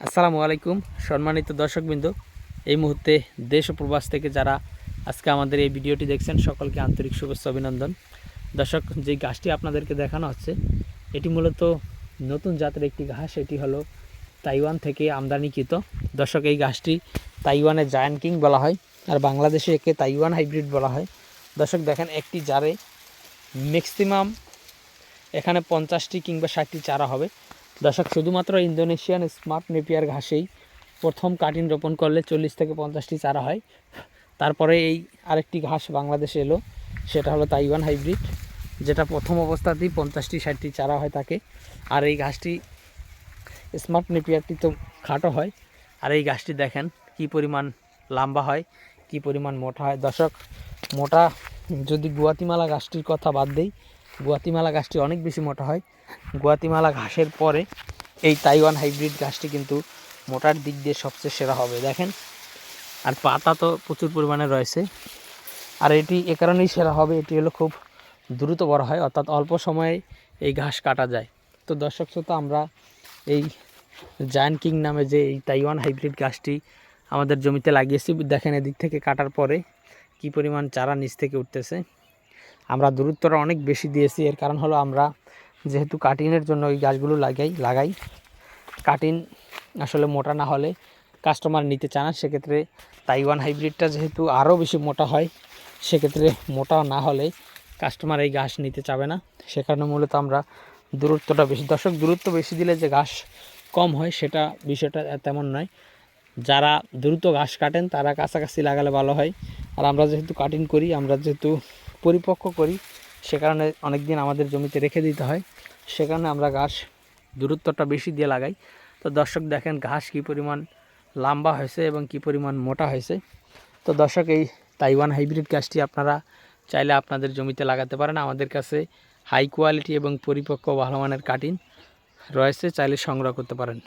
আসসালামু আলাইকুম সম্মানিত দর্শকবৃন্দ। এই মুহূর্তে দেশ ও প্রবাস থেকে যারা আজকে আমাদের এই ভিডিওটি দেখছেন সকলকে আন্তরিক শুভেচ্ছা অভিনন্দন। দর্শক, যে ঘাসটি আপনাদেরকে দেখানো হচ্ছে এটি মূলত নতুন জাতের একটি ঘাস। এটি হলো তাইওয়ান থেকে আমদানিকৃত। দর্শক, এই ঘাসটি তাইওয়ানের জায়ান্ট কিং বলা হয়, আর বাংলাদেশে একে তাইওয়ান হাইব্রিড বলা হয়। দর্শক দেখেন, একটি জারে ম্যাক্সিমাম এখানে 50টি কিংবা 60টি চারা হবে। দর্শক, শুধুমাত্র ইন্দোনেশিয়ান স্মার্ট নেপিয়ার ঘাসেই প্রথম কাটিং রোপণ করলে 40 থেকে 50টি চারা হয়। তারপরে এই আরেকটি ঘাস বাংলাদেশে এলো, সেটা হলো তাইওয়ান হাইব্রিড, যেটা প্রথম অবস্থাতেই 50টি 60টি চারা হয় তাকে। আর এই ঘাসটি স্মার্ট নেপিয়ারটি তো খাটো হয়, আর এই ঘাসটি দেখেন কি পরিমাণ লম্বা হয়, কি পরিমাণ মোটা হয়। দর্শক, মোটা যদি গুয়াতিমালা ঘাসটির কথা বাদ দেই, গুয়াতিমালা ঘাসটি অনেক বেশি মোটা হয়। গুয়াতিমালা ঘাসের পরে এই তাইওয়ান হাইব্রিড ঘাসটি কিন্তু মোটার দিক দিয়ে সবচেয়ে সেরা হবে দেখেন। আর পাতা তো প্রচুর পরিমাণে রয়েছে, আর এটি এ কারণেই সেরা হবে, এটি হলো খুব দ্রুত বড় হয়, অর্থাৎ অল্প সময়ে এই ঘাস কাটা যায়। তো দর্শক শ্রোতা, আমরা এই জায়ান্ট কিং নামে যে এই তাইওয়ান হাইব্রিড গাছটি আমাদের জমিতে লাগিয়েছি। দেখেন এদিক থেকে কাটার পরে কি পরিমাণ চারা নিচ থেকে উঠতেছে। আমরা দূরত্বটা অনেক বেশি দিয়েছি, এর কারণ হলো আমরা যেহেতু কাটিংয়ের জন্য এই গাছগুলো লাগাই। কাটিং আসলে মোটা না হলে কাস্টমার নিতে চায় না। সেক্ষেত্রে তাইওয়ান হাইব্রিডটা যেহেতু আরও বেশি মোটা হয়, সেক্ষেত্রে মোটা না হলে কাস্টমার এই ঘাস নিতে চাবে না। সে কারণে মূলত আমরা দূরত্বটা বেশি। দর্শক, দূরত্ব বেশি দিলে যে ঘাস কম হয় সেটা বিষয়টা তেমন নয়। যারা দ্রুত ঘাস কাটেন তারা কাছাকাছি লাগালে ভালো হয়। আর আমরা যেহেতু কাটিং করি, আমরা যেহেতু পরিপক্ক করি, সে কারণে অনেক দিন আমাদের জমিতে রেখে দিতে হয়। সে কারণে আমরা ঘাস দূরত্বটা বেশি দিয়ে লাগাই। তো দর্শক দেখেন ঘাস কী পরিমাণ লম্বা হয়েছে এবং কী পরিমাণ মোটা হয়েছে। তো দর্শক, এই তাইওয়ান হাইব্রিড গাছটি আপনারা চাইলে আপনাদের জমিতে লাগাতে পারেন। আমাদের কাছে হাই কোয়ালিটি এবং পরিপক্ক ভালো মানের কাটিং রয়েছে, চাইলে সংগ্রহ করতে পারেন।